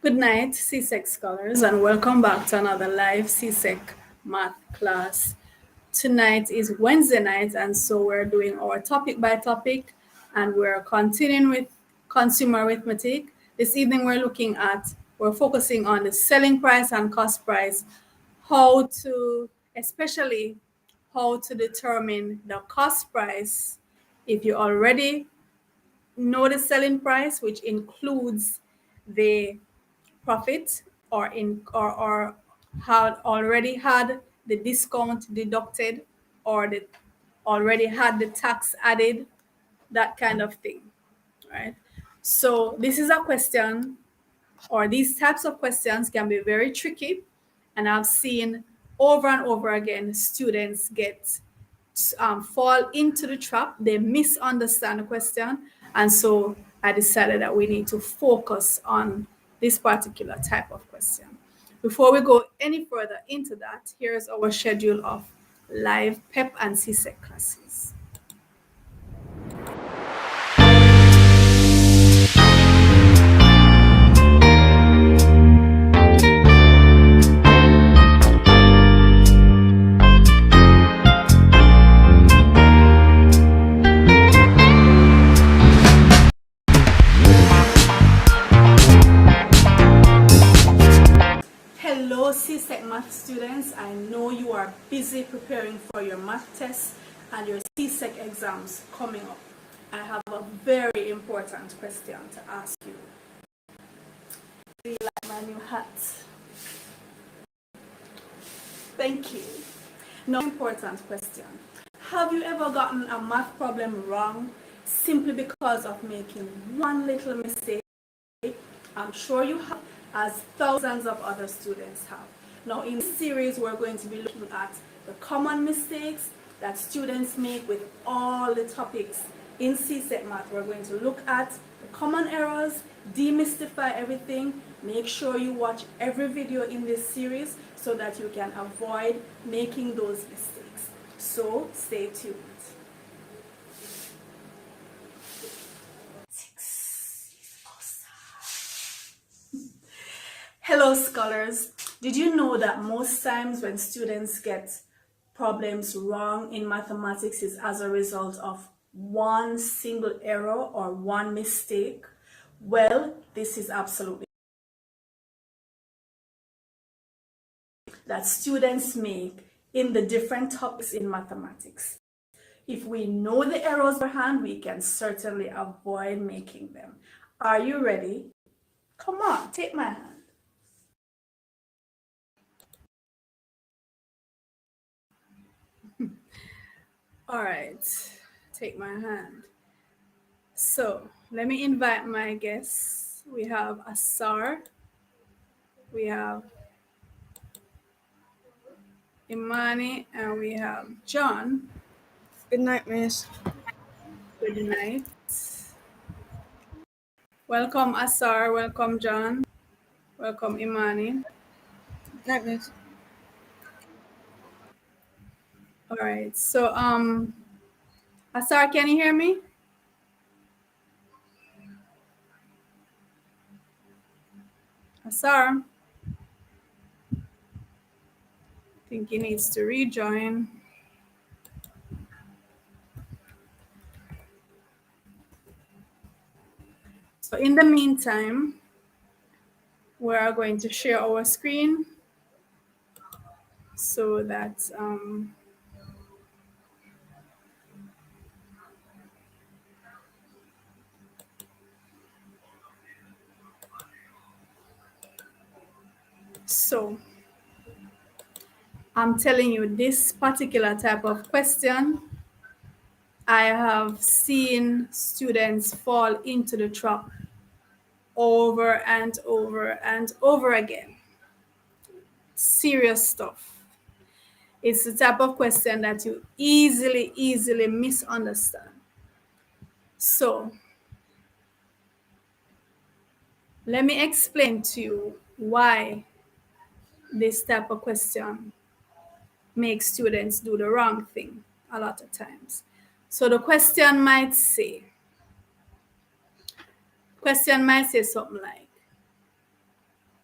Good night, CSEC scholars, and welcome back to another live CSEC math class. Tonight is Wednesday night, and so we're doing our topic by topic, and we're continuing with consumer arithmetic. This evening, we're focusing on the selling price and cost price, especially how to determine the cost price if you already know the selling price, which includes the profit or had already had the discount deducted or the already had the tax added, that kind of thing, right? So this is a question, or these types of questions can be very tricky, and I've seen over and over again students fall into the trap. They misunderstand the question, and so I decided that we need to focus on this particular type of question. Before we go any further into that, here's our schedule of live PEP and CSEC classes. Hello CSEC math students, I know you are busy preparing for your math tests and your CSEC exams coming up. I have a very important question to ask you. Do you like my new hat? Thank you. Now, important question. Have you ever gotten a math problem wrong simply because of making one little mistake? I'm sure you have, as thousands of other students have. Now, in this series, we're going to be looking at the common mistakes that students make with all the topics in CSEC math. We're going to look at the common errors, demystify everything. Make sure you watch every video in this series so that you can avoid making those mistakes. So stay tuned. Hello scholars. Did you know that most times when students get problems wrong in mathematics is as a result of one single error or one mistake? Well, this is absolutely that students make in the different topics in mathematics. If we know the errors beforehand, we can certainly avoid making them. Are you ready? Come on, take my hand. All right, take my hand. So let me invite my guests. We have Asar, we have Imani, and we have John. Good night, miss. Good night. Welcome Asar, welcome John, welcome Imani. Good night, miss. All right, so Asar, can you hear me? Asar, I think he needs to rejoin. So in the meantime, we are going to share our screen so that so I'm telling you, this particular type of question, I have seen students fall into the trap over and over and over again. Serious stuff. It's the type of question that you easily misunderstand. So let me explain to you why this type of question makes students do the wrong thing a lot of times. So the question might say something like,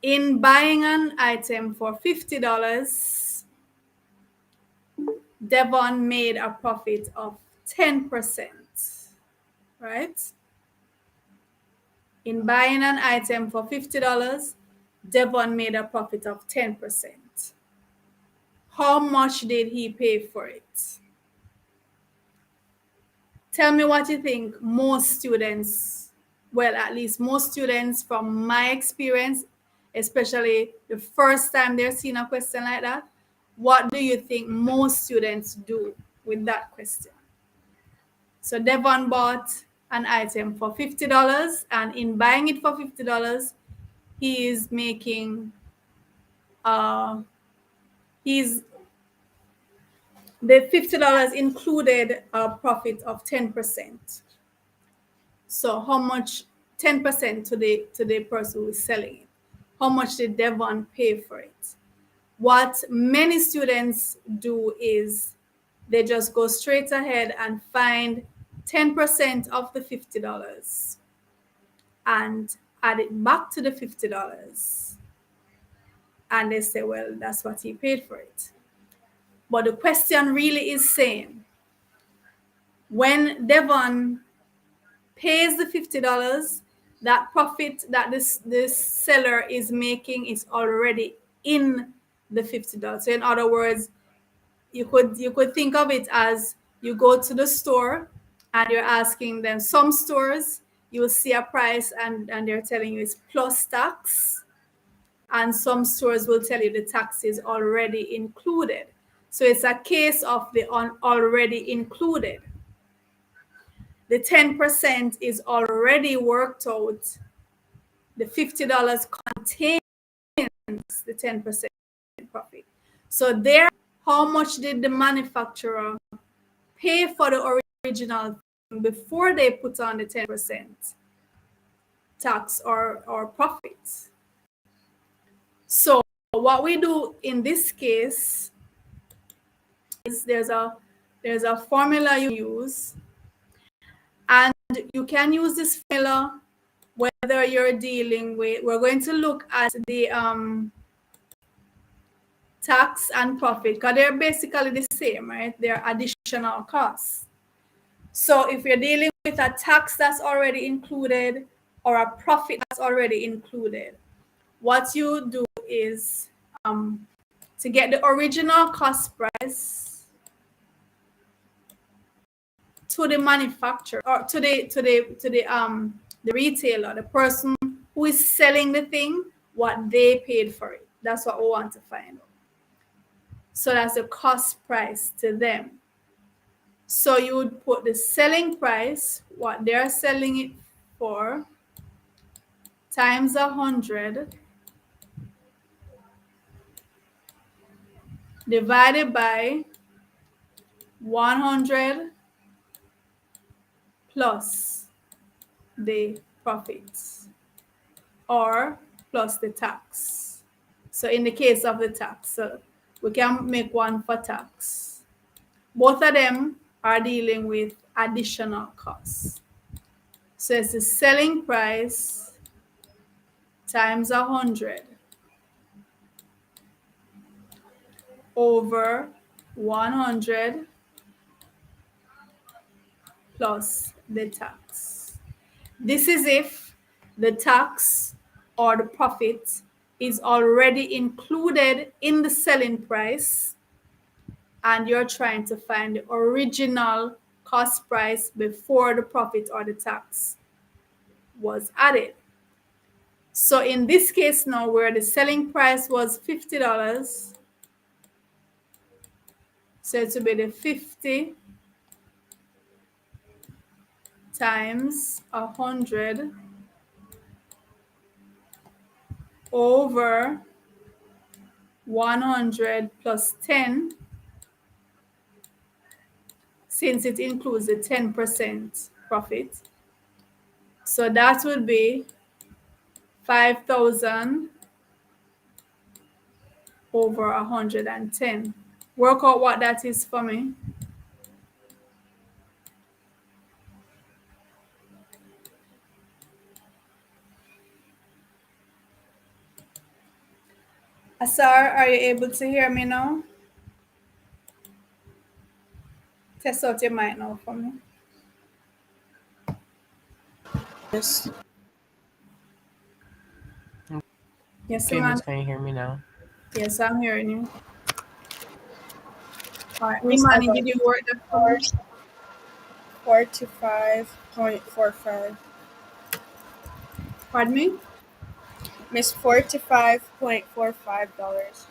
In buying an item for $50, Devon made a profit of 10%, right? In buying an item for $50, Devon made a profit of 10%. How much did he pay for it? Tell me what you think most students, well, at least most students from my experience, especially the first time they're seeing a question like that, what do you think most students do with that question? So Devon bought an item for $50, and in buying it for $50, he is making he's the $50 included a profit of 10%. So how much? 10% to the person who is selling it. How much did Devon pay for it? What many students do is they just go straight ahead and find 10% of the $50 and add it back to the $50. And they say, well, that's what he paid for it. But the question really is saying, when Devon pays the $50, that profit that this seller is making is already in the $50. So in other words, you could think of it as you go to the store and you're asking them. Some stores you will see a price and they're telling you it's plus tax, and some stores will tell you the tax is already included. So it's a case of the already included. The 10% is already worked out. The $50 contains the 10% profit. So there, how much did the manufacturer pay for the original thing before they put on the 10% tax or profits? So what we do in this case is there's a formula you use, and you can use this formula whether you're dealing with, we're going to look at the tax and profit because they're basically the same, right? They're additional costs. So if you're dealing with a tax that's already included or a profit that's already included, what you do is to get the original cost price to the manufacturer or to the retailer, the person who is selling the thing, what they paid for it. That's what we want to find out. So that's the cost price to them. So you would put the selling price, what they're selling it for, times 100 divided by 100 plus the profits or plus the tax. So in the case of the tax, so we can make one for tax. Both of them are dealing with additional costs. So it's the selling price times 100 over 100 plus the tax. This is if the tax or the profit is already included in the selling price and you're trying to find the original cost price before the profit or the tax was added. So in this case now, where the selling price was $50, so it will be the 50 times 100 over 100 plus 10, since it includes the 10% profit. So that would be 5,000 over 110. Work out what that is for me. Asar, are you able to hear me now? Test out your mic now for me. Miss. Yes, Okay, man. Miss, can you hear me now? Yes, I'm hearing you. All right, Miss, I Imani, got did you work that for me? 45.45. Pardon me? Miss, $45.45.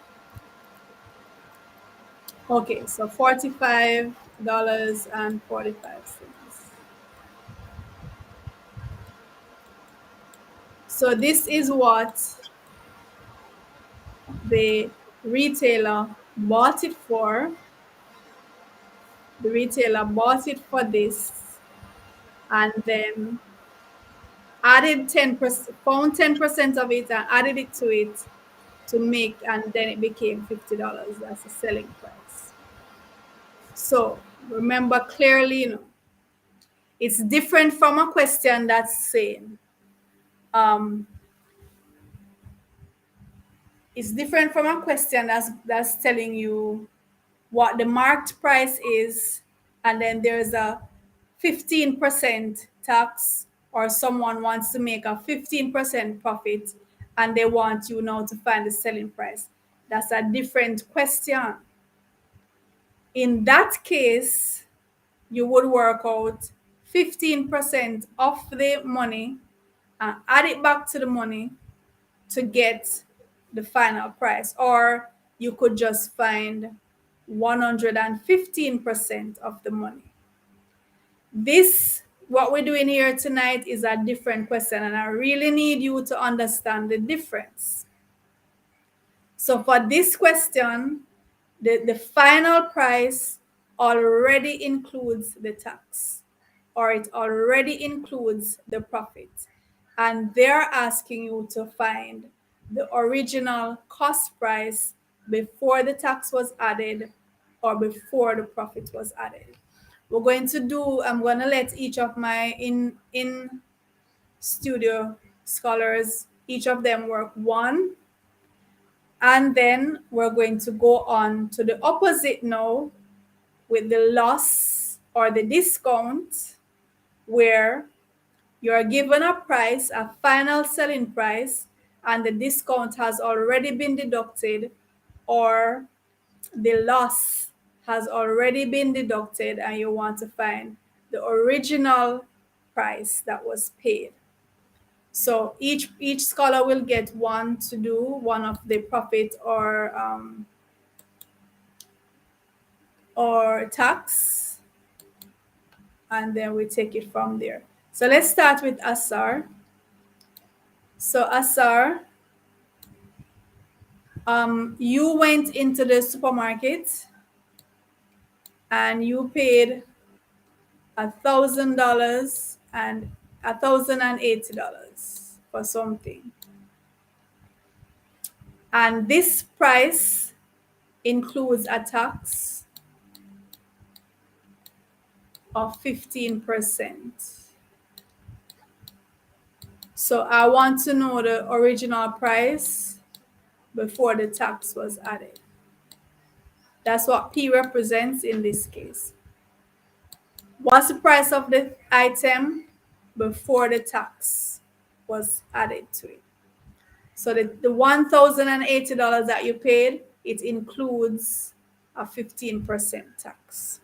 Okay, so $45.45. So this is what the retailer bought it for. The retailer bought it for this and then added 10%, found 10% of it and added it to it to make, and then it became $50. That's the selling price. So remember clearly, it's different from a question that's saying, um, it's different from a question that's telling you what the marked price is, and then there's a 15% tax, or someone wants to make a 15% profit and they want you now to find the selling price. That's a different question. In that case, you would work out 15% of the money and add it back to the money to get the final price. Or you could just find 115% of the money. This, what we're doing here tonight, is a different question, and I really need you to understand the difference. So for this question, the final price already includes the tax, or it already includes the profit. And they're asking you to find the original cost price before the tax was added or before the profit was added. I'm going to let each of my in studio scholars, each of them work one, and then we're going to go on to the opposite now with the loss or the discount, where you're given a price, a final selling price, and the discount has already been deducted, or the loss has already been deducted, and you want to find the original price that was paid. So each scholar will get one to do one of the profit or tax, and then we take it from there. So let's start with Asar. So Asar, you went into the supermarket and you paid $1,000 and $1,080 for something, and this price includes a tax of 15%. So I want to know the original price before the tax was added. That's what P represents in this case. What's the price of the item before the tax was added to it? So the $1,080 that you paid, it includes a 15% tax.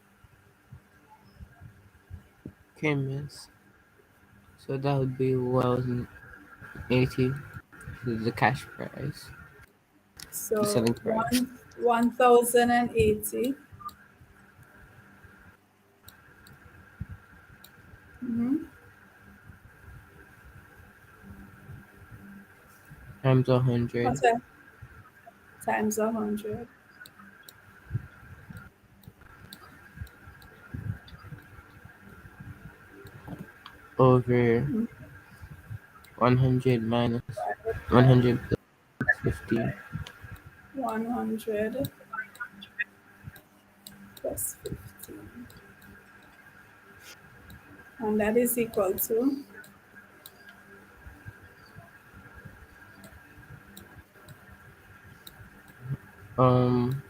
Okay, Miss. So that would be 1,080, the cash price, the So selling price. 1,080. Mm-hmm. Times 100 What's that? Times 100. over 100 minus 100 plus 50. 100 plus 15. And that is equal to Um,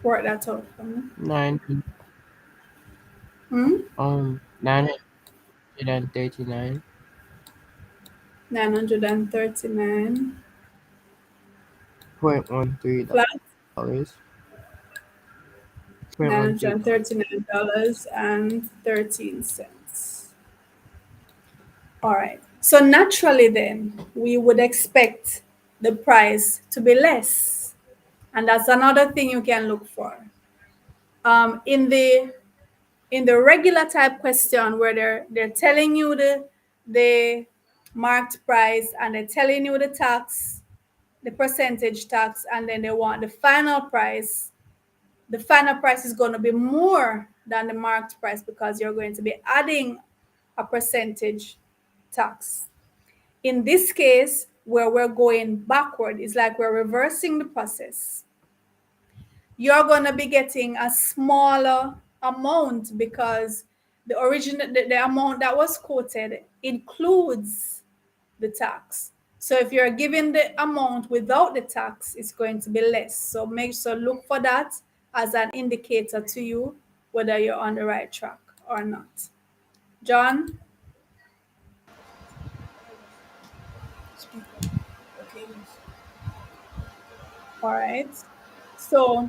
Work that out for me. nine. Hmm? 939 $939 $0.13. flat. Point Nine one hundred three and dollars. $39 and 13 cents. All right. So naturally then we would expect the price to be less. And that's another thing you can look for. In the regular type question where they're telling you the marked price and they're telling you the tax, the percentage tax, and then they want the final price. The final price is going to be more than the marked price because you're going to be adding a percentage tax. In this case, where we're going backward, it's like we're reversing the process. You're going to be getting a smaller amount because the amount that was quoted includes the tax. So if you're given the amount without the tax, it's going to be less. So make sure look for that as an indicator to you whether you're on the right track or not. John, Okay. all right. So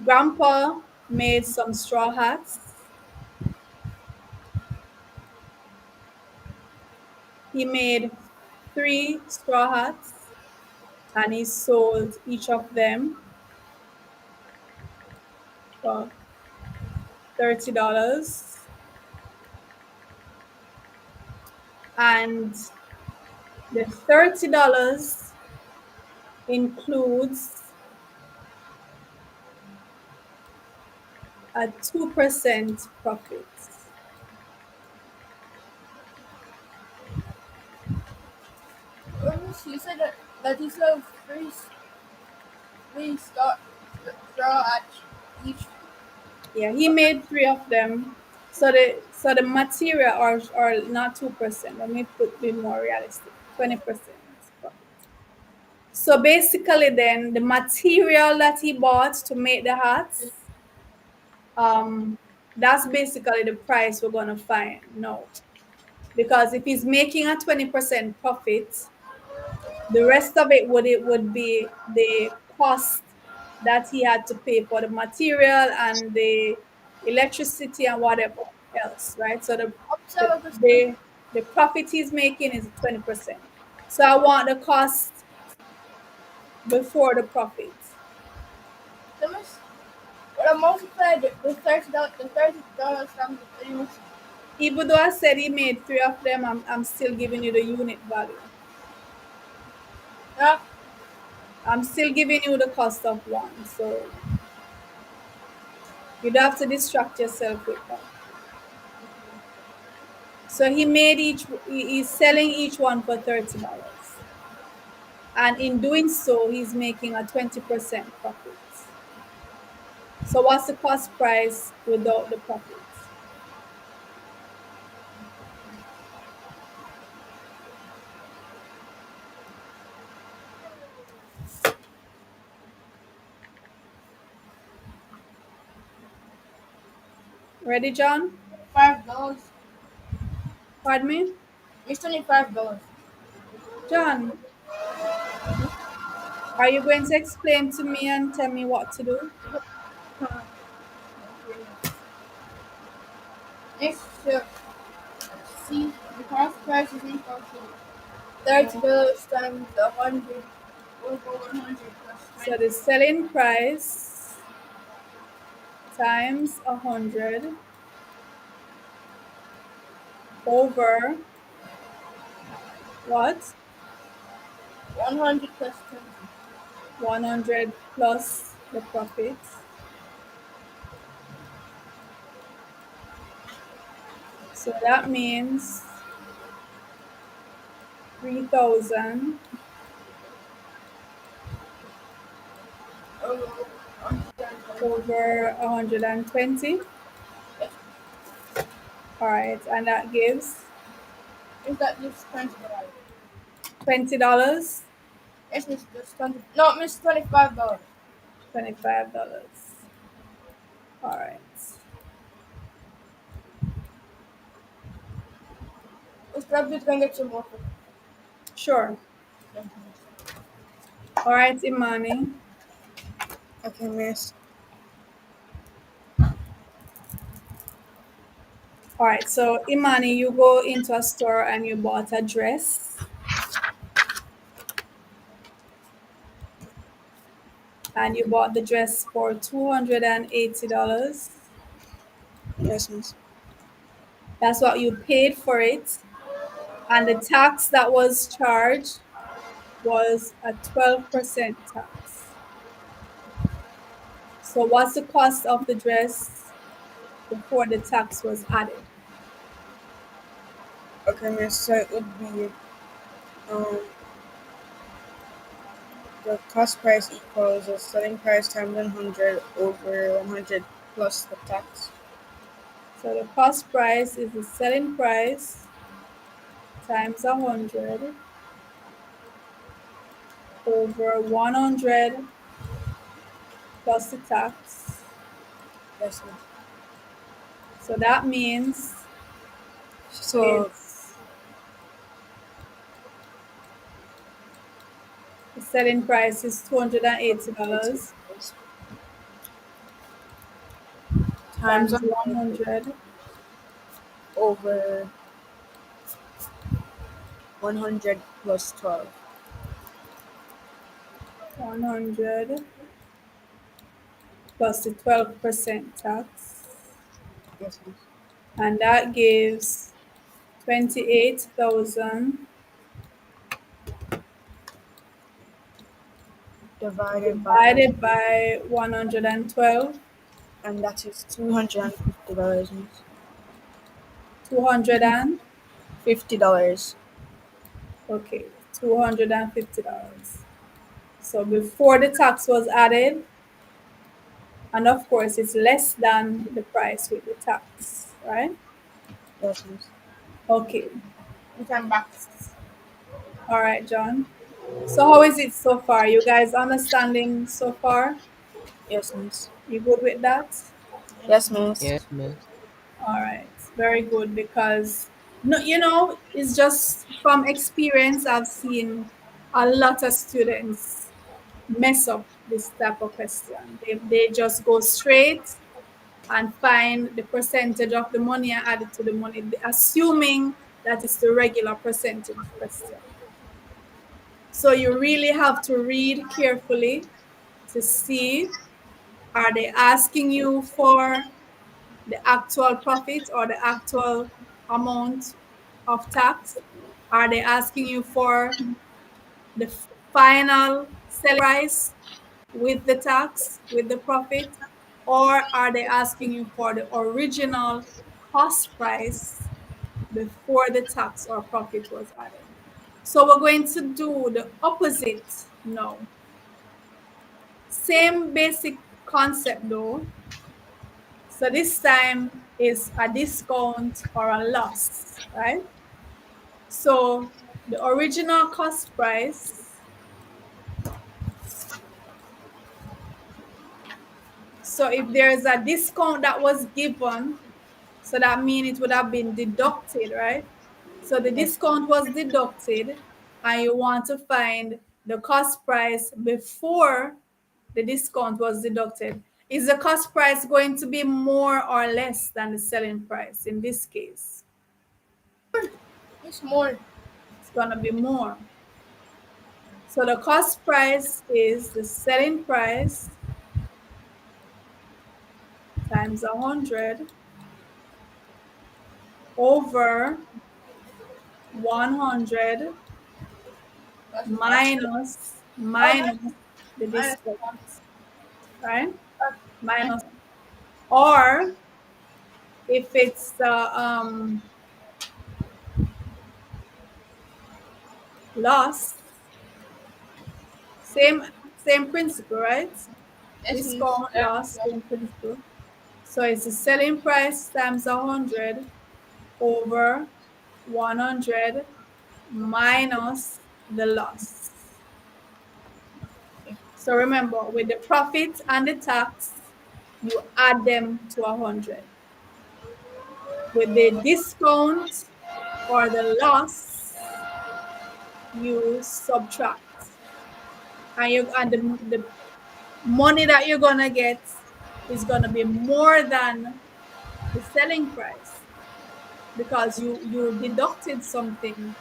Grandpa made some straw hats. He made 3 straw hats and he sold each of them for $30. And the $30 includes a 2% profit. You said that you sell three straw at each. Yeah, he made 3 of them. So the material are not 2%. Let me be more realistic. 20% profit. So basically then the material that he bought to make the hats, that's basically the price we're gonna find now. Because if he's making a 20% profit, the rest of it would be the cost that he had to pay for the material and the electricity and whatever else, right? So the So the the, the profit he's making is 20%. So I want the cost before the profit. Thomas, what I multiplied the $30 from the things. Even though I said he made 3 of them, I'm still giving you the unit value. Yeah. I'm still giving you the cost of one. So you'd have to distract yourself with that. So he's selling each one for $30. And in doing so, he's making a 20% profit. So what's the cost price without the profit? Ready, John? $5. Pardon me? It's $25. John, are you going to explain to me and tell me what to do? Next, see the cost price is equal to $30 times the 100 over 100 plus So 20. the selling price times 100 over what? 100 plus 20. 100 plus the profits. So that means 3,000 Oh, over 120. Yes. All right, and that gives Is that just $20? $20, Yes, miss, just 20. No, miss, $25. $25. All right, Miss, grab it, can get some more. sure. Yes, miss. All right, Imani. Okay, miss. All right, so Imani, you go into a store and you bought a dress, and you bought the dress for $280. Yes, miss. That's what you paid for it. And the tax that was charged was a 12% tax. So what's the cost of the dress before the tax was added? Okay, miss. So it would be um the cost price equals the selling price times 100 over 100 plus the tax. So the cost price is the selling price times 100 over 100 plus the tax. Yes, miss. So that means So it's the selling price is $280 times times 100 100 over 100 plus 12. 100 plus the 12% tax. Yes, miss. And that gives 28,000 Divided by, divided by 112, and that is $250, miss. 200 and, $50. okay, $250. So before the tax was added, and of course it's less than the price with the tax, right? Yes, miss. Okay, If I'm back. all right, John. So how is it so far? You guys understanding so far? Yes, miss. You good with that? Yes, miss. Yes, miss. All right, very good because no, it's just from experience. I've seen a lot of students mess up this type of question. They just go straight and find the percentage of the money and add it to the money, assuming that it's the regular percentage question. So you really have to read carefully to see, are they asking you for the actual profit or the actual amount of tax? Are they asking you for the final selling price with the tax, with the profit? Or are they asking you for the original cost price before the tax or profit was added? So we're going to do the opposite now. Same basic concept though. So this time is a discount or a loss, right? So the original cost price, so if there's a discount that was given, so that means it would have been deducted, right? So the Yes. discount was deducted and you want to find the cost price before the discount was deducted. Is the cost price going to be more or less than the selling price in this case? It's more. It's going to be more. So the cost price is the selling price times 100 over 100 That's the cost. Oh, minus the minus discount, one. right? Minus Minus, or if it's loss, same principle, right? Yes, miss. discount loss in principal. So it's the selling price times 100 over 100 minus the loss. So remember, with the profit and the tax, you add them to 100. With the discount or the loss, you subtract. And the money that you're gonna get is gonna be more than the selling price because you deducted something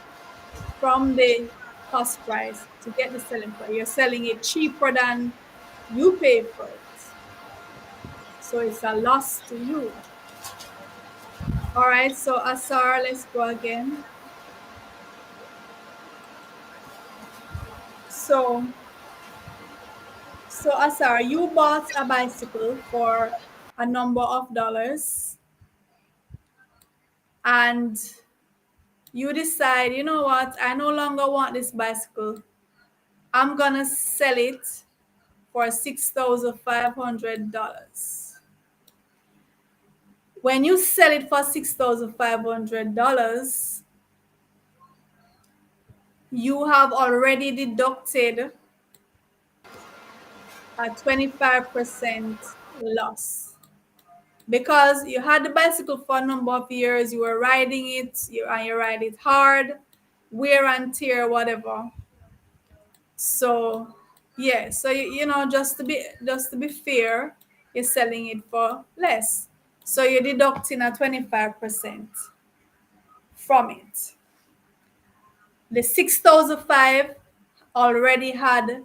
from the cost price to get the selling price. You're selling it cheaper than you paid for it. So it's a loss to you. All right, so Asar, let's go again. So, so Asar, you bought a bicycle for a number of dollars and you decide, you know what, I no longer want this bicycle. I'm gonna sell it for $6,500. When you sell it for $6,500, you have already deducted a 25% loss because you had the bicycle for a number of years, you were riding it, and you ride it hard, wear and tear, whatever. So yeah, so you know, just to be fair, you're selling it for less. So you're deducting a 25% from it. The 6,005 already had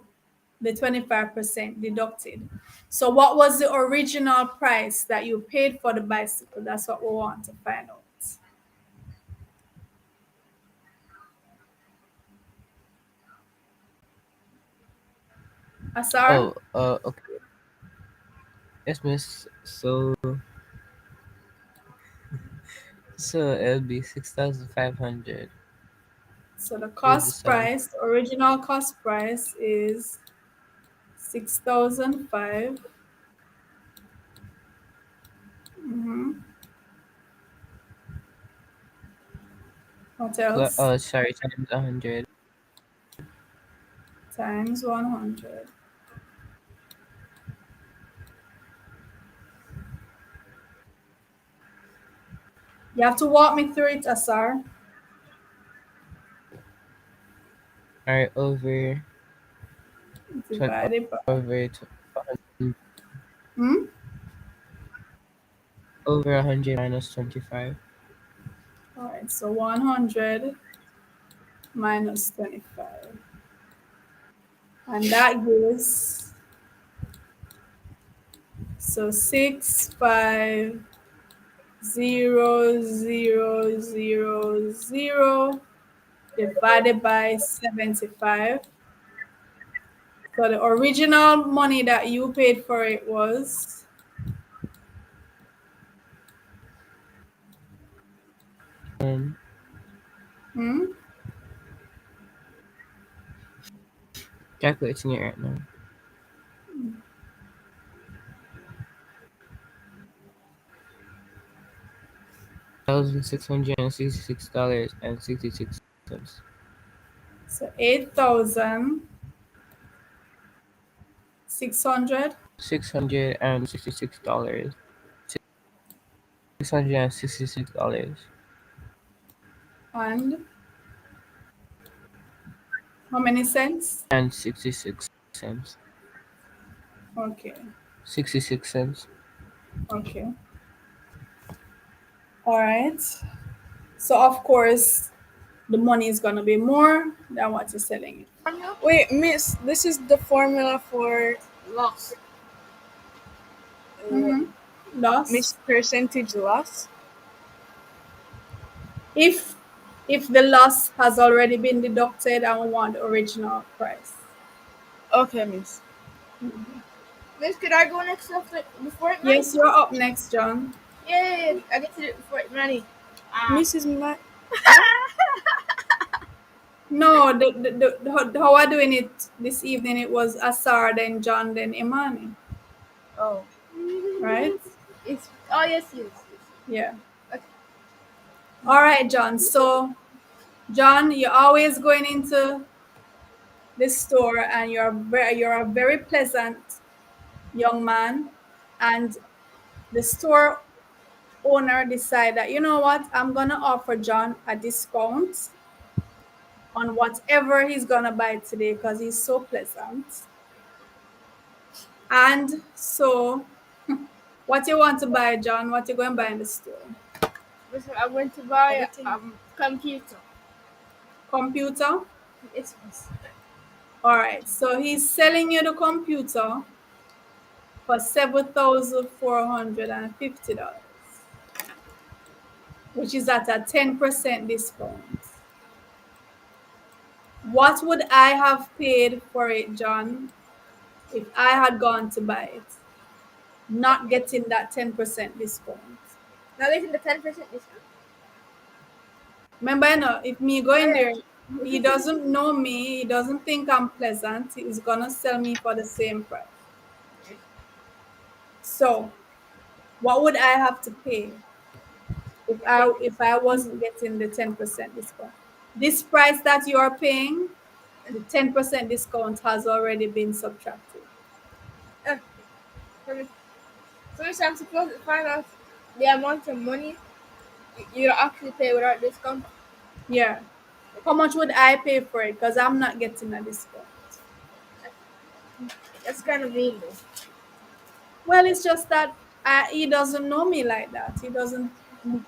the 25% deducted. So what was the original price that you paid for the bicycle? That's what we want to find out. Asar? Oh, okay. Yes, miss. So it'll be 6,500 So the is the cost selling price, the original cost price is 6,005. Mm-hmm. What else? sorry, times 100. Times 100. You have to walk me through it, Asar. Alright, over 20, Divided by. over Hmm? over 100 minus 25. All right, so 100 minus 25. And that gives, so 650,000 divided by 75. So the original money that you paid for it was, Um, hmm? calculating it right now. $1,666.66. So 8,600 $666. $666 and how many cents? and 66 cents. Okay, 66 cents. okay. All right. So of course, the money is gonna be more than what you're selling it. Wait, miss, this is the formula for loss. Uh, Mm-hmm. miss Loss. percentage loss. If if the loss has already been deducted and we want the original price. Okay, miss. Miss, could I go next after before it money? Yes, you're up next, John. Yay! I get to do it before it money. Mrs. Ma- No, how are doing it this evening? It was Asar, then John, then Imani. Oh. right? It's oh yes, yes, yes. Yeah. Okay. All right, John. So, John, you're always going into this store, and you're a very pleasant young man, and the store owner decide that, you know what, I'm gonna offer John a discount on whatever he's gonna buy today because he's so pleasant. And so, what you want to buy, John? What you going to buy in the store? Listen, I went to buy Everything. computer. Computer. Yes, miss. All right. So he's selling you the computer for $7,450, which is at a 10% discount. What would I have paid for it, John, if I had gone to buy it, not getting that 10% discount? Now getting the 10% discount. Remember, if me go Oh in yeah. there, he doesn't know me, he doesn't think I'm pleasant, he's gonna sell me for the same price. So, what would I have to pay if I wasn't getting the 10% discount? This price that you are paying, the 10% discount has already been subtracted. Uh, so I'm supposed to find out the amount of money you actually pay without discount. Yeah. How much would I pay for it? Because I'm not getting a discount. That's kind of mean though. Well, it's just that he doesn't know me like that. He doesn't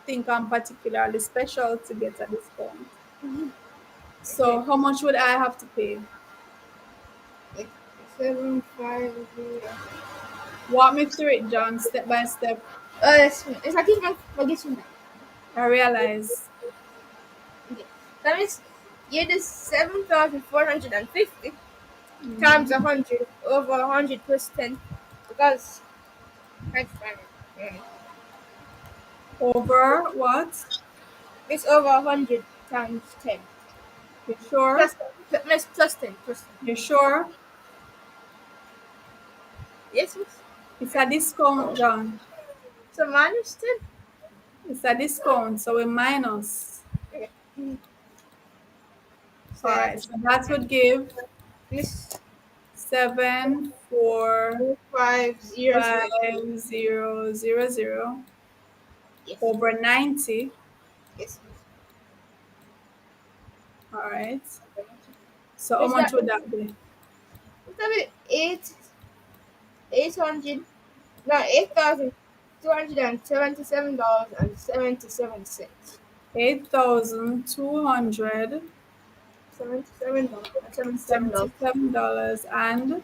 think I'm particularly special to get a discount. Okay. So, how much would I have to pay? Like 750. Walk me through it, John, step by step. Yes, it's I think I'm forgetting that. I realize. Okay. That means you did 7,450 times Mhm. 100 over 100 plus 10 because that's fine. Over what? It's over 100 times 10 You sure? plus plus 10 plus 10. You sure? Yes, miss. It's a discount, John. So minus 10. It's a discount, so we minus. Okay. So All right, so that would give miss 500. 7,450,000 Yes. over 90. Yes. All right. So how Miss much that. would that be? That be 800. No, $8,277.77. $8,277 $77.77. and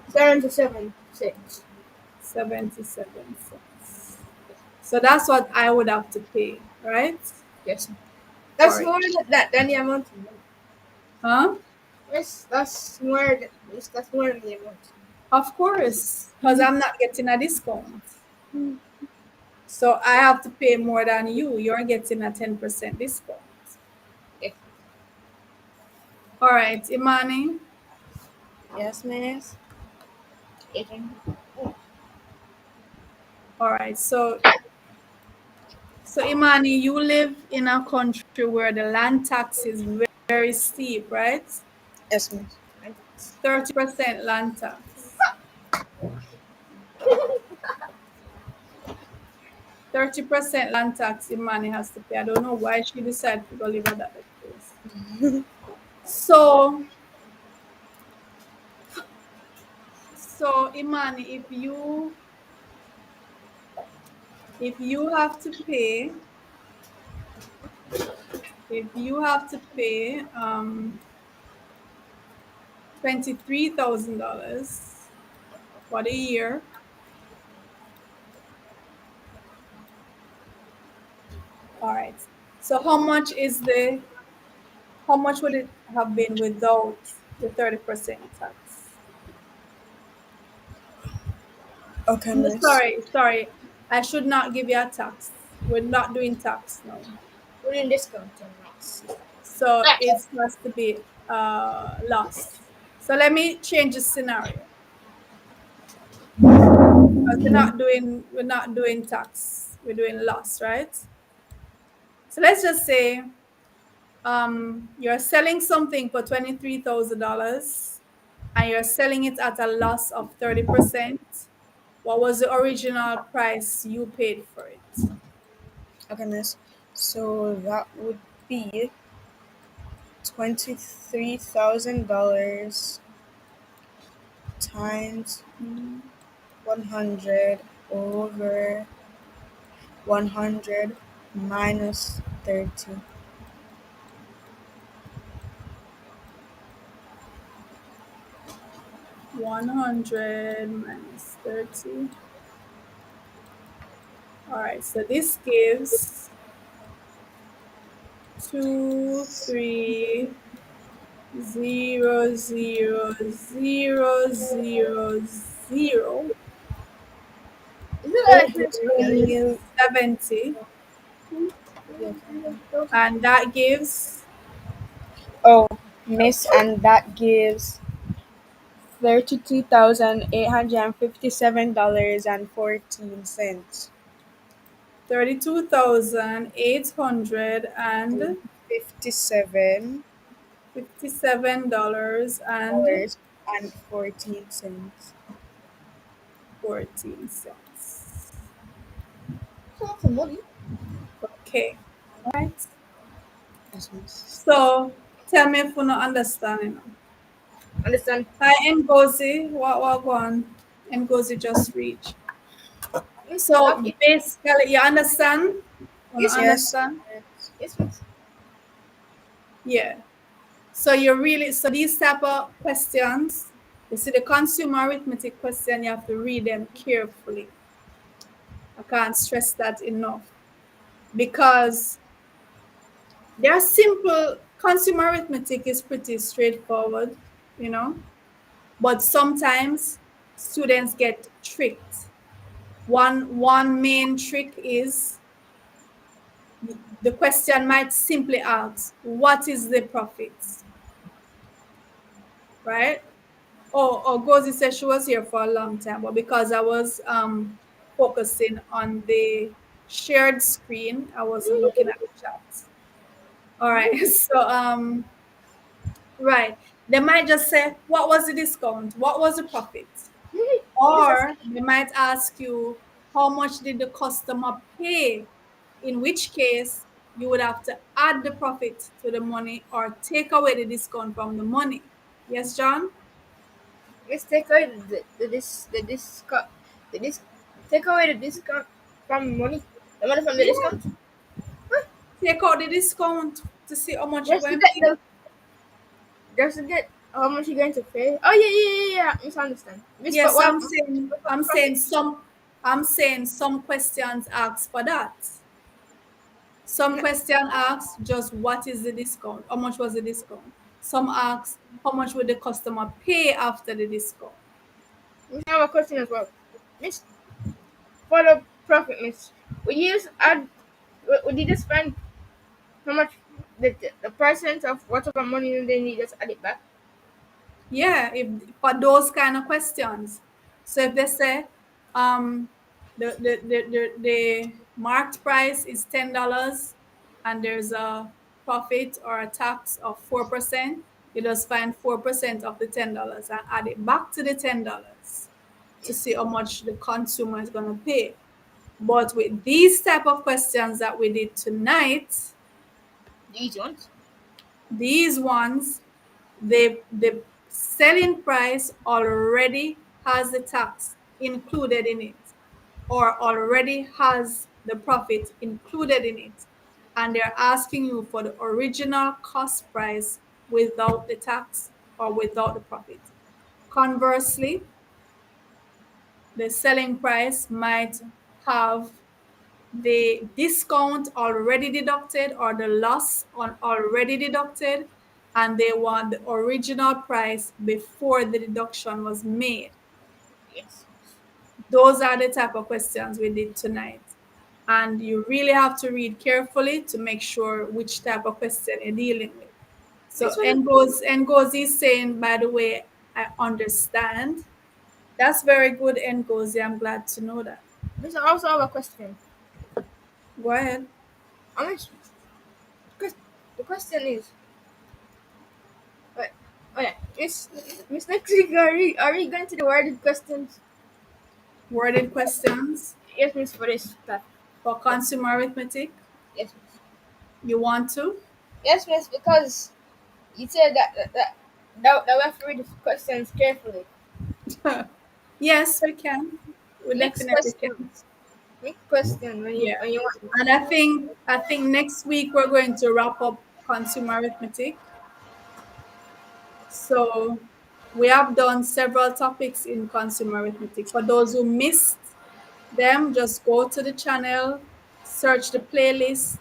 77 cents. 77 cents. So that's what I would have to pay, right? Yes. For That's it. more than the amount. Huh? Yes, that's more than yes, that's more than the amount. Of course, because I'm not getting a discount. So I have to pay more than you. You're getting a 10% discount. Yes. All right, Imani. Yes, miss. Eating. All right, so Imani, you live in a country where the land tax is very steep, right? Yes, miss. 30% land tax. 30% land tax Imani has to pay. I don't know why she decided to go live at that place. So, so Imani, if you have to pay, $23,000 for the year. All right. So how much would it have been without the 30% tax? Okay, No, miss. sorry. I should not give you a tax. We're not doing tax now. We're in discount on miss. So it has to be loss. So let me change the scenario. because we're not doing tax. We're doing loss, right? So let's just say you're selling something for $23,000 and you're selling it at a loss of 30%. What was the original price you paid for it? Okay, miss. So that would be $23,000 times 100 over 100 minus 30. 100 minus 30. All right, so this gives 2300000 Is it over electronics really? 70, Yes. and that gives Oh, miss, and that gives $32,857.14. 32,857 $57 and and 14 cents. 14 cents. That's a lot of money. Okay, all right. Yes, miss. So tell me if you not understanding now. Understand? Hi, Ngozi. What one? Ngozi just reached. Miss, So okay. basically, you understand? You Yes, yes. understand? Yes, miss. Yeah. So so these type of questions, you see the consumer arithmetic question, you have to read them carefully. I can't stress that enough because they're simple. Consumer arithmetic is pretty straightforward, you know, but sometimes students get tricked. One main trick is the question might simply ask, what is the profit? Right? Or Gozi said she was here for a long time, but because I was focusing on the shared screen, I wasn't looking at the chat. All right. So right. They might just say, what was the discount? What was the profit? Miss, that's Or they might ask you, how much did the customer pay? In which case, you would have to add the profit to the money or take away the discount from the money. Yes, John? miss, take away the dis, take away the discount from money. The money from the Yeah. discount. Huh? Take out the discount to see how much you're Just to going to get pay. the, just to get how much you going to pay. Oh yeah. Miss, understand. Miss, but Yes, what? I'm saying What I'm profit? saying some I'm saying some questions ask for that. Some No, question asks just what is the discount? How much was the discount? Some ask how much would the customer pay after the discount? miss, I have a question as well. Miss, for the profit, miss, would you just add? Would you just spend how much the percent of whatever money they need, just add it back? Yeah, if for those kind of questions. So if they say the marked price is $10 and there's a profit or a tax of 4%, you just find 4% of the $10 and add it back to the $10 to see how much the consumer is gonna pay. But with these type of questions that we did tonight, The easy ones. these ones, the selling price already has the tax included in it or already has the profit included in it, and they're asking you for the original cost price without the tax or without the profit. Conversely, the selling price might have the discount already deducted or the loss on already deducted, and they want the original price before the deduction was made. Yes. Those are the type of questions we did tonight, and you really have to read carefully to make sure which type of question you're dealing with. So Miss, what? Ngozi is saying, by the way, I understand. That's very good, Ngozi. I'm glad to know that. Miss, I also have a question. Go ahead. Miss, the question is, wait, oh yeah, Miss next week are we going to the worded questions? Worded questions Yes, Miss, for this stuff. for consumer arithmetic. Yes, Miss. You want to? Yes, Miss, because you said that we have to read the questions carefully. Yes, we can. We Mix definitely can. questions. Mix question Yeah. when you want. And I think next week we're going to wrap up consumer arithmetic. So we have done several topics in consumer arithmetic. For those who missed them, just go to the channel, search the playlist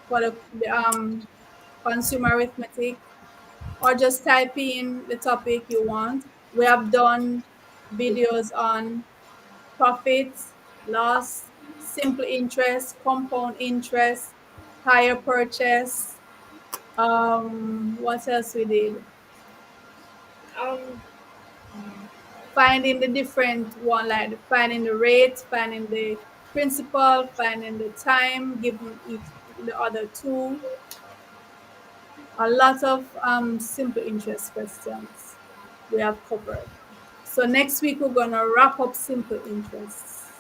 for the consumer arithmetic, or just type in the topic you want. We have done videos on profits, loss, simple interest, compound interest, higher purchase. What else we did? Um, Finding the different one, like finding the rate, finding the principal, finding the time, given each the other two. A lot of simple interest questions we have covered. So next week we're gonna wrap up simple interests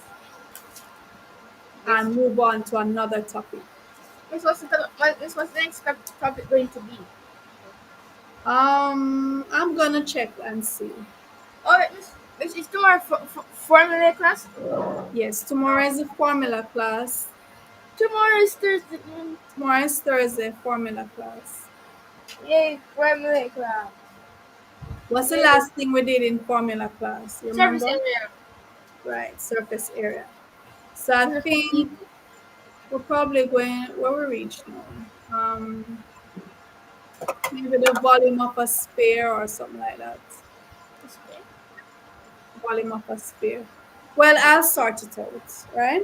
yes. and move on to another topic. This was the next topic going to be? I'm gonna check and see. Oh, Miss, is tomorrow formula class? Yes, tomorrow is the formula class. Tomorrow is Thursday. Tomorrow is Thursday, formula class. Yay, formula class. What's the Yay. last thing we did in formula class? You Service remember? area. Right, surface area. So I It's think we're probably going where we reach now. Maybe the volume of a sphere or something like that. Volume of a sphere. Well, I'll sort it out, right?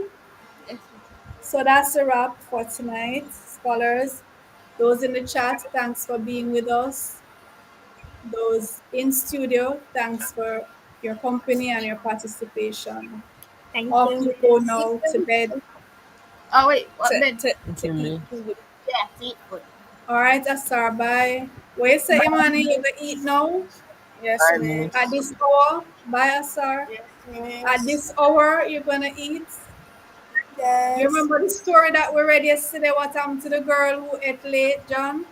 So that's a wrap for tonight, scholars. Those in the chat, thanks for being with us. Those in studio, thanks for your company and your participation. Thank Off you. you go now to bed. Oh wait, what bed? Thank you, miss. Yeah, to eat food. All right, Asar, bye. Where you say, Imani, you gonna eat now? Yes, Bye, miss. At miss. this hour? Bye, Asar. Yes, At miss. this hour, you're gonna eat? You Yes. remember the story that we read yesterday? What happened to the girl who ate late, John?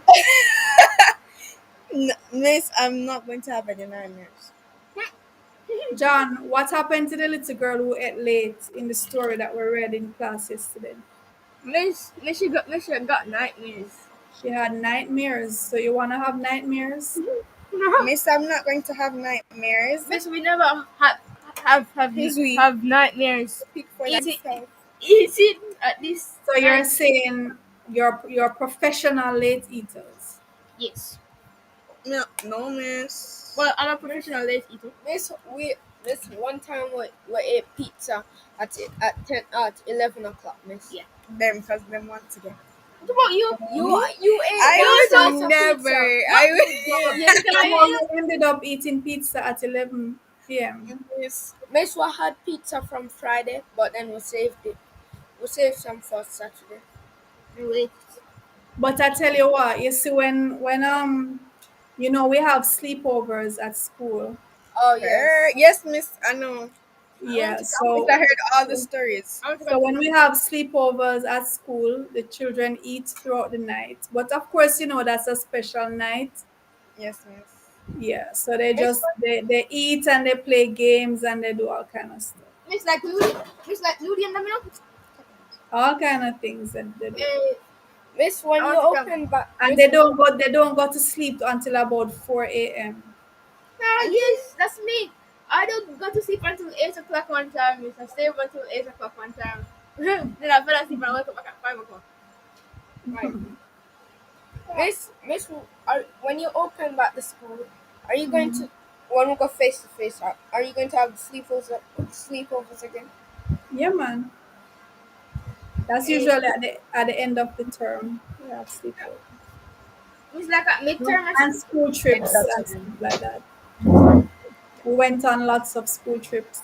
Miss, I'm not going to have any nightmares. John, what happened to the little girl who ate late in the story that we read in class yesterday? Miss, she got nightmares. She had nightmares. So you wanna have nightmares? Miss, I'm not going to have nightmares. Miss, we never have nightmares. Speak for themselves. Is it at this So you're night? saying you're professional late eaters. Yes. No, no, miss. Well, I'm a professional late eater. Miss, one time we ate pizza at 11 o'clock, miss. Yeah. Them, because them want to get. What about you? You ate. I was never. I was. Yes, Somehow you ended up eating pizza at 11 p.m. Miss, we had pizza from Friday, but then we saved it. We saved some for Saturday. Wait. But I tell you what, you see when we have sleepovers at school. Oh yes. Yes, miss. I know. Yeah, I heard all the stories. so when we have sleepovers at school, the children eat throughout the night. But of course, that's a special night. Yes, miss. Yeah, so they Miss, just they eat and they play games and they do all kind of stuff. Ludi and Domino. All kind of things that they do. Miss, when you open back, And they don't go to sleep until about 4 a.m. yes, that's me. I don't go to sleep until 8 o'clock one time. Miss, I stay up until 8 o'clock one time. Then I fell asleep and I wake up back at 5 o'clock. Right. Miss, when you open back the school, are you going to when we go face to face? Are you going to have sleepovers again? Yeah, man. That's Eh, usually at the end of the term. We have sleepover. It's like at midterm or And something. school trips and stuff like that. We went on lots of school trips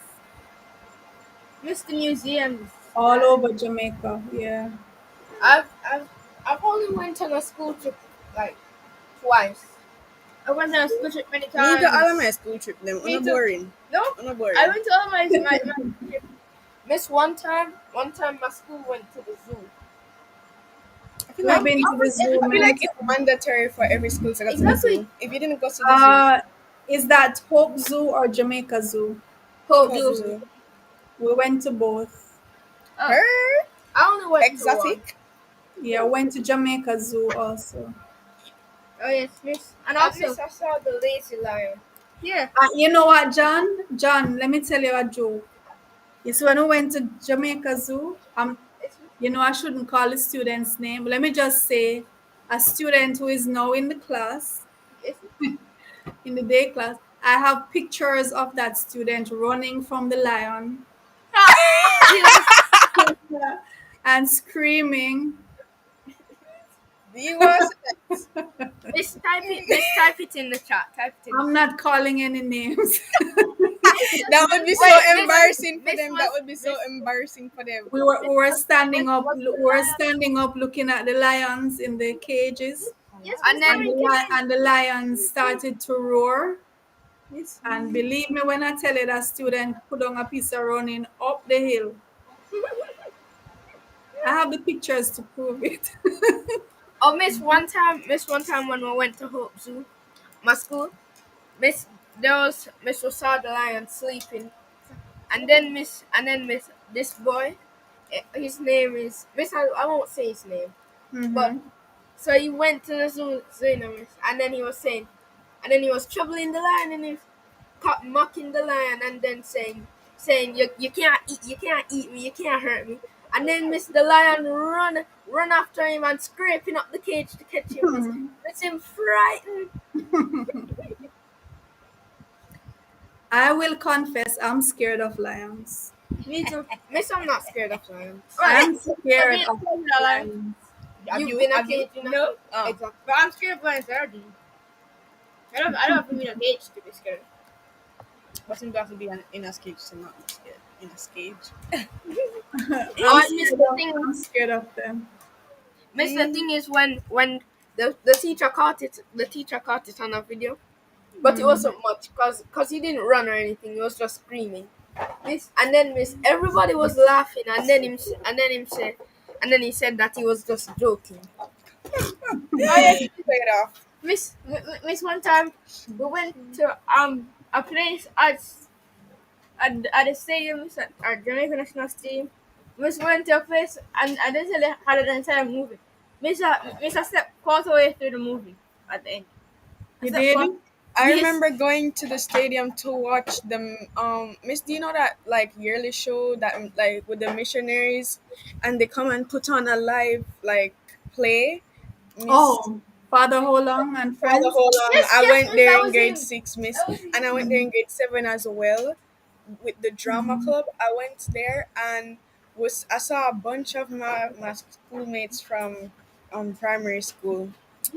Miss the museums. all over Jamaica. Yeah. I've I've I've only went on a school trip like twice. I went on a school trip many Me go all of times. my school trip them. Me Una too. boring. No, Una boring. I went to all my school trip. Miss one time my school went to the zoo. I feel We've like been to the zoo I feel many like times. it's mandatory for every school to go to the Exactly. zoo. If you didn't go to the zoo, Is that Hope Zoo or Jamaica Zoo? Hope Hope Zoo. Zoo. We went to both. Oh, Her I only went to one. exotic. Yeah, went to Jamaica Zoo also. Oh yes, Miss. And Also, also, I saw the lazy lion. Yeah. You know what, John? John, let me tell you a joke. It's when we went to Jamaica Zoo. You know, I shouldn't call the student's name, but let me just say a student who is now in the class, It's, in the day class. I have pictures of that student running from the lion he was and screaming. you was Miss type it in the chat. Type it in the I'm chat. not calling any names. that would be so Wait, Miss- embarrassing for Miss them. was- That would be so Miss- embarrassing for them. We were standing up. was We the were lion. standing up, looking at the lions in the cages, Yes, and then the lions started to roar. Miss And me. believe me when I tell you that student put on a piece of running up the hill. I have the pictures to prove it. oh Miss one time when we went to Hope Zoo, my school, Miss Miss was saw the lion sleeping, and then Miss this boy, his name is Miss. I won't say his name, but Mm-hmm. so he went to the zoo, you know, Miss, and then he was saying, and then he was troubling the lion and he was mocking the lion and then saying you can't eat me, you can't hurt me. And then Miss the lion run after him and scraping up the cage to catch him. Miss him frightened. I will confess I'm scared of lions. Me too. Miss, I'm not scared of lions. I'm scared Have of you- lions. You've been a have you? cage, you know? No. Oh. Exactly. But I'm scared of lions already. I don't have to be in a cage to be scared. But you have to be in a cage to not be scared. In a cage. I'm scared of them. Miss, the thing is when the teacher caught it on a video, but it wasn't much cause he didn't run or anything. He was just screaming. Miss, everybody was laughing, and then he said that he was just joking. Oh yeah, you take it off. Miss, one time we went to a place at the stadium at Jamaica National Stadium. Miss went to a place and then they had an entire movie. Miss I slept quarter way through the movie at the end. You slept did? quar- I Yes. remember going to the stadium to watch the Miss. Do you know that like yearly show that like with the missionaries, and they come and put on a live like play. Miss, Oh, Father Holong and for the friends. whole Yes, I yes, went Miss, there that in was grade him. 6, Miss, That was him. and I went there in grade 7 as well with the drama club. I went there and I saw a bunch of my schoolmates from primary school.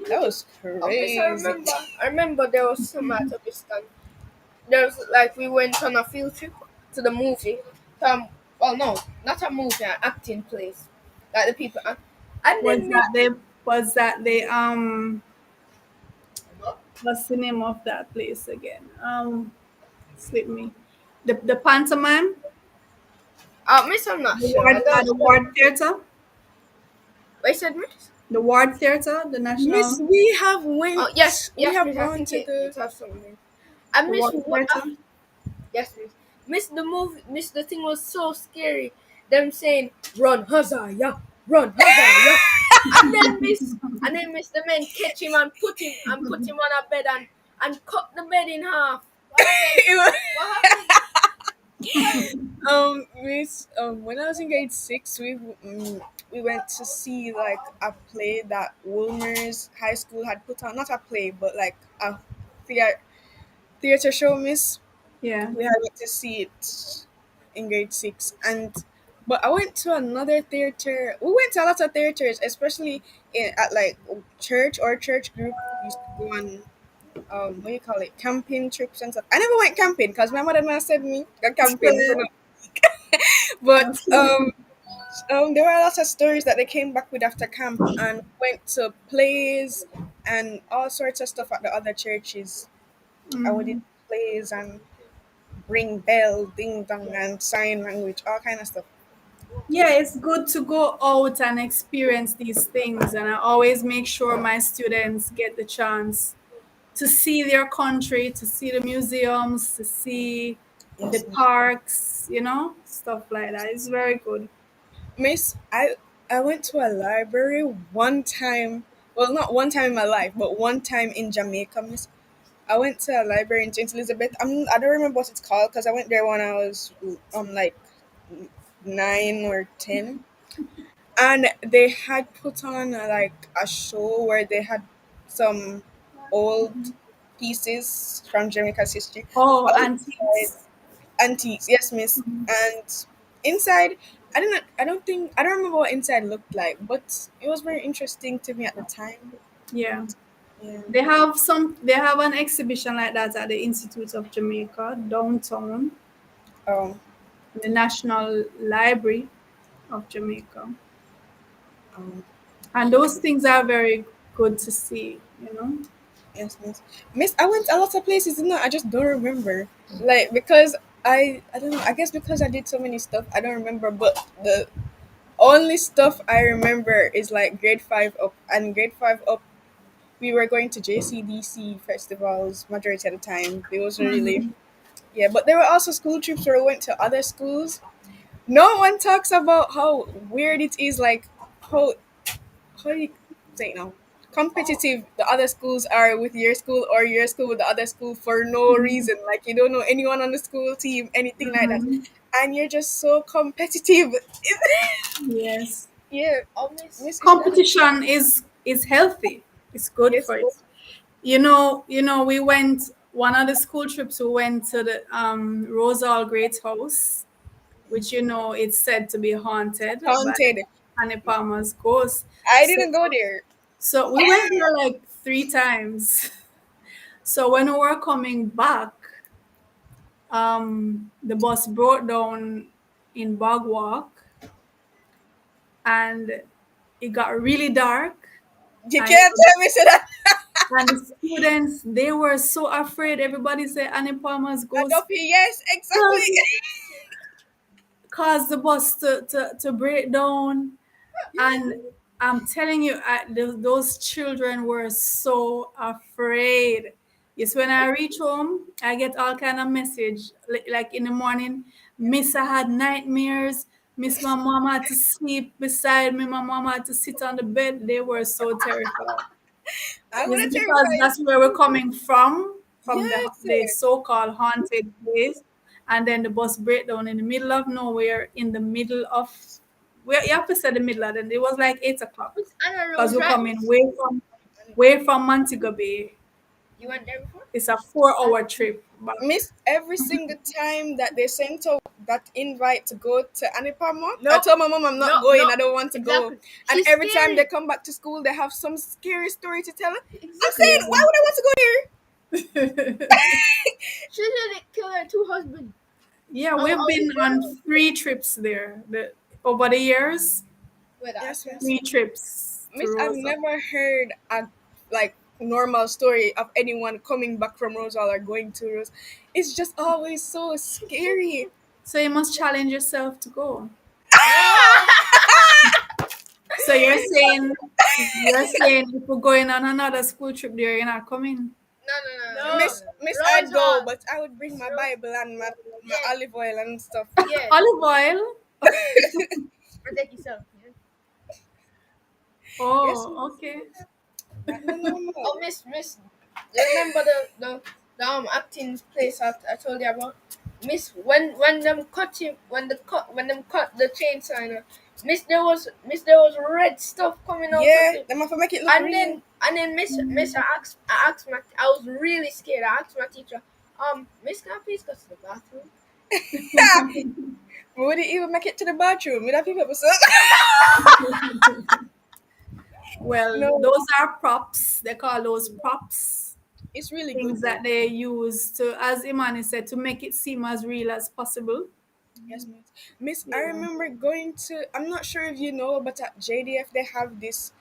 That was Oh, Miss, crazy. I remember there was some at a distance. There was like we went on a field trip to the movie. Well, no, not a movie, an acting place. Like the people, and Was then Miss, that they what's the name of that place again? Slip me. The pantomime, Miss, I'm not sure. I the don't. Ward Theatre, What you said, Miss? the Ward Theatre, the Miss, national, we have Oh yes, we have Miss. I gone think to the it has something. And the Miss, Ward Theatre. yes, Miss. Miss the movie. Miss the thing was so scary. Them saying run Hazaya, run Hazaya, and then Miss the men catch him and put him on a bed and cut the bed in half. What happened? What happened? Miss, when I was in grade 6, we went to see like a play that Wolmer's High School had put on. Not a play, but like a theater theater show, Miss. Yeah. We had went to see it in grade 6, and but I went to another theater. We went to a lot of theaters, especially at like church or church group used to go on what do you call it, camping trips and stuff. I never went camping because my mother never said me go camping for no. But there were lots of stories that they came back with after camp and went to plays and all sorts of stuff at the other churches. I would did Mhm. plays and ring bell, ding dong, and sign language, all kind of stuff. Yeah, it's good to go out and experience these things, and I always make sure my students get the chance to see their country, to see the museums, to see the Yes, parks, stuff like that. It's very good. Miss. I went to a library one time. Well, not one time in my life, but one time in Jamaica, Miss. I went to a library in St. Elizabeth. I don't remember what it's called because I went there when I was like 9 or 10, and they had put on like a show where they had some old pieces from Jamaica's history. Oh, Outside, antiques. antiques, yes, Miss. And inside, I don't remember what inside looked like, but it was very interesting to me at the time. Yeah. Yeah. They have an exhibition like that at the Institute of Jamaica downtown, Um. in the National Library of Jamaica. um And those things are very good to see. yes, Miss. Miss, I went a lot of places, I just don't remember. Like because I don't know. I guess because I did so many stuff, I don't remember. But the only stuff I remember is like grade 5 up, and grade 5 up we were going to JCDC festivals majority of the time. It wasn't really, yeah, but there were also school trips where we went to other schools. No one talks about how weird it is, like how do you say it now? Competitive the other schools are with your school, or your school with the other school for no reason. Like you don't know anyone on the school team, anything like that, Mhm. and you're just so competitive. Yes. Yeah, Oh, Miss, Miss, is that Competition is healthy. It's good yes, for it. Miss? We went one of the school trips. We went to the Rosal Great House, which it's said to be haunted by Haunted. Annie Palmer's ghost. I So, didn't go there. so we went there like 3 times. So when we were coming back, the bus broke down in Bogwalk, and it got really dark, You and can't tell me so that and the students, they were so afraid. Everybody said Annie Palmer's a ghost dopey. Yes, exactly. caused, caused the bus to break down. And I'm telling you, those children were so afraid. Yes, when I reach home, I get all kind of message, like in the morning, Miss, I had nightmares. Miss, my mom had to sleep beside me. My mom had to sit on the bed. They were so terrified. I would It's have because terrified. that's where we're coming from the Yes, the so-called haunted place, and then the bus breakdown in the middle of nowhere, in the middle of, where you have to say the middle of it. It was like 8 o'clock Miss Anna because Rose, we're right? coming way from Montego Bay. You went there before? It's a 4-hour trip back. Miss, every single time that they sent out that invite to go to Anipama, I No, told my mom I'm not no, going, no. I don't want to go. Exactly. And She's every time they scary. come back to school, they have some scary story to tell. I'm Exactly. saying, Yeah. why would I want to go there? She said they killed her two husbands. Yeah, Oh, we've oh, been on 3 trips there, over the years. wait, Yes, miss. 3 trips to Miss, I've Rosa. never heard a like normal story of anyone coming back from Rosal or going to Rose. It's just always so scary. So you must challenge yourself to go. no, So you're saying if we're going on another school trip there, you're not coming. no. Miss, I'd go, Rosa. but I would bring my Rose, Bible and my yeah, olive oil and stuff. yeah. Olive oil. Protect yourself. Yeah. Yes, Oh, miss. okay. That's the normal. Oh, Miss. You remember the acting place I told you about? Miss, when them cut him, when them cut the chain signer, Miss, there was red stuff coming out of Yeah, it. them have to make it look real. And then Miss, I asked I was really scared. I asked my teacher, Miss, can I please go to the bathroom? We wouldn't even make it to the bathroom. We'd have people so Well, no. those are props. They call those props. It's really things good though. that they use to, as Imani said, to make it seem as real as possible. Yes, Miss. Miss, I Yeah. remember going to. I'm not sure if you know, but at JDF they have this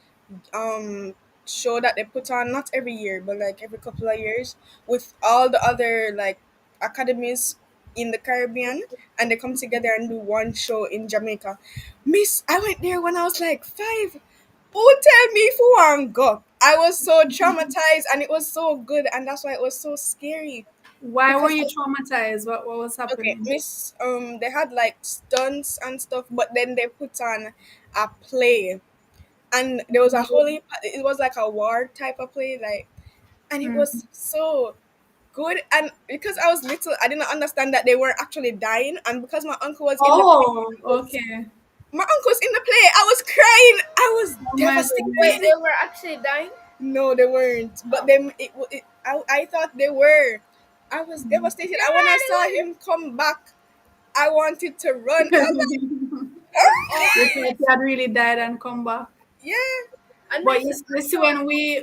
show that they put on not every year, but like every couple of years with all the other like academies in the Caribbean, and they come together and do one show in Jamaica. Miss, I went there when I was like 5. Who tell me if you want go? I was so traumatized, and it was so good, and that's why it was so scary Why were because you traumatized? What was okay, happening? Miss, they had like stunts and stuff, but then they put on a play, and there was a it was like a war type of play, like, and it Mm. was so good. And because I was little, I didn't understand that they were actually dying, and because my uncle was in the play, Oh, okay. my uncle's in the play, I was crying, I was Oh my Wait, goodness. devastated. they were actually dying? No, they weren't, but Oh. then I thought they were. I was devastated, and when I saw Yeah, him come back, I wanted to run. I was like, You oh, and thought miss, you had really died and come back. yeah. and But miss, you I see, thought,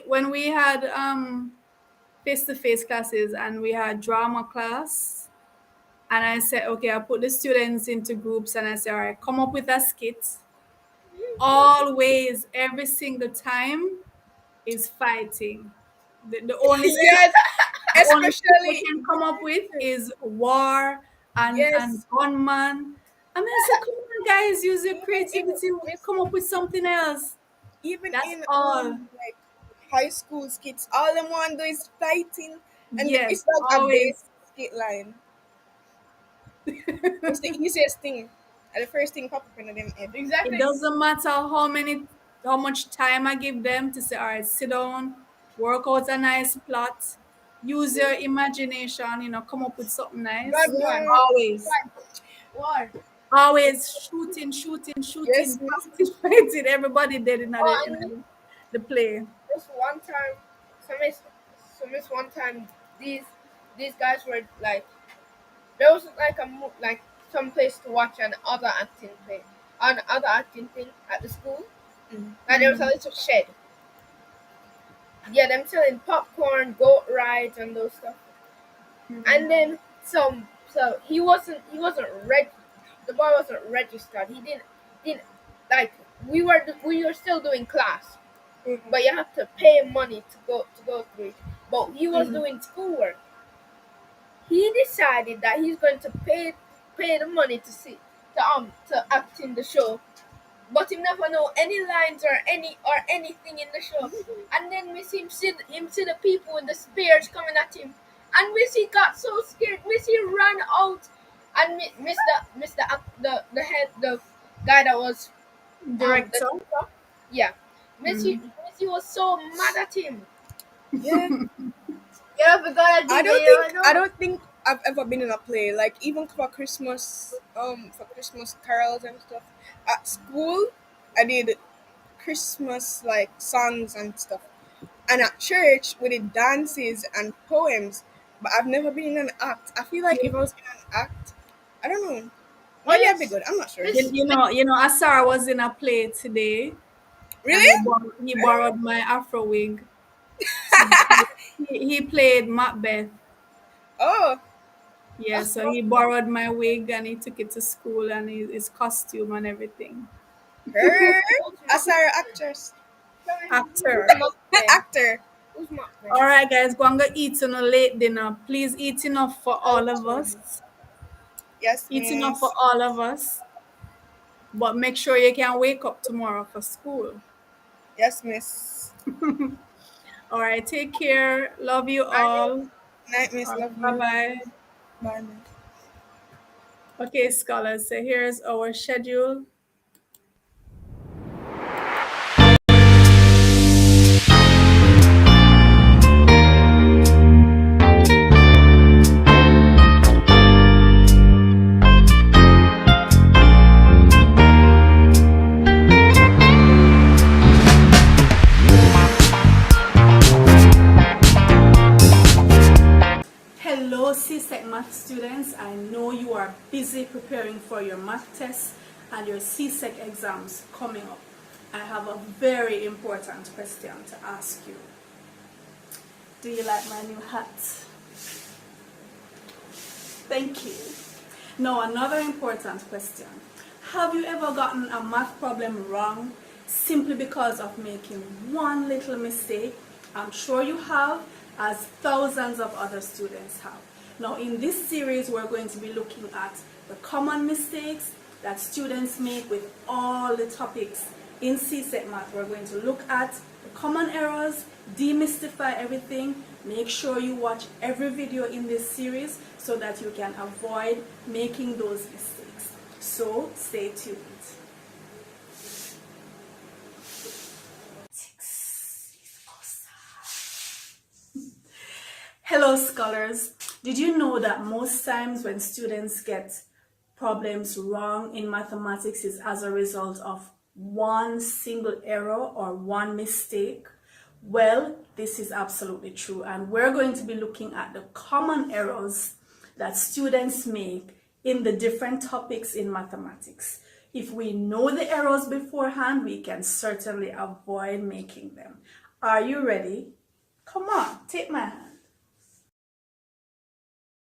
when we had face-to-face classes and we had drama class, and I said, okay, I put the students into groups and I said, all right, come up with a skit. Always, every single time is fighting. The only skit Yes, the only skit they especially can come up with is war and yes, gunman. I mean, I said, come on, guys, use your even in creativity, miss, come up with something else. even That's in all. like high school skits, all them want to do is fighting, and it's Yes, like a always. base skit line. It's the easiest thing, and the first thing pop up in them head. It exactly. doesn't matter how much time I give them to say, all right, sit down, work out a nice plot, use your imagination, come up with something nice. God War, no, Always, war. always shooting, shooting, shooting, yes, miss. fighting, fighting. Everybody dead in Oh, the, in and the play. this one time, so miss one time, these guys were like, there was like like some place to watch an other acting thing at the school. Mm. And there was a Mm. little shed. Yeah, them selling popcorn, goat rides, and those stuff. Mm. And then so he wasn't reg the boy wasn't registered. He didn't like we were still doing class, Mm-hmm. but you have to pay money to go through it. But he was Mm. doing schoolwork. He decided that he's going to pay the money to act in the show, but he never know any lines or anything in the show. And then Missy see the people with the spears coming at him, and Missy got so scared. Missy ran out, and the head the guy that was the Director. teacher, yeah, Missy Mm. Missy was so mad at him. Yeah. Yeah, we gotta I do the don't you think I know. don't think I've ever been in a play like even for Christmas carols and stuff at school. I did Christmas like songs and stuff, and at church we did dances and poems. But I've never been in an act. I feel like if I was in an act, I don't know, Oh maybe I'd be yes, good. I'm not sure. Miss Asar was in a play today, and Really? he borrowed my Afro wig. So he played Macbeth. Oh, Yeah, so he borrowed my wig and he took it to school and his costume and everything. her, who's a Mark? Sarah actress, Who's Actor. Mark then? actor. Who's Mark then? All right, guys, go and go eat on a late dinner. Please eat enough for all of us. Yes, Eat enough for miss. all of us. But make sure you can wake up tomorrow for school. Yes, miss. All right, take care. Love you I all. Night, miss. All Love right, bye you. bye. Bye, miss. Okay, scholars. So here's our schedule. Hello, CSEC math students. I know you are busy preparing for your math tests and your CSEC exams coming up. I have a very important question to ask you. Do you like my new hat? Thank you. Now, another important question. Have you ever gotten a math problem wrong simply because of making one little mistake? I'm sure you have, as thousands of other students have. Now, in this series, we're going to be looking at the common mistakes that students make with all the topics in CSEC Math. We're going to look at the common errors, demystify everything. Make sure you watch every video in this series so that you can avoid making those mistakes. So stay tuned. Hello scholars. Did you know that most times when students get problems wrong in mathematics is as a result of one single error or one mistake? Well, this is absolutely true, and we're going to be looking at the common errors that students make in the different topics in mathematics. If we know the errors beforehand, we can certainly avoid making them. Are you ready? Come on, take my hand.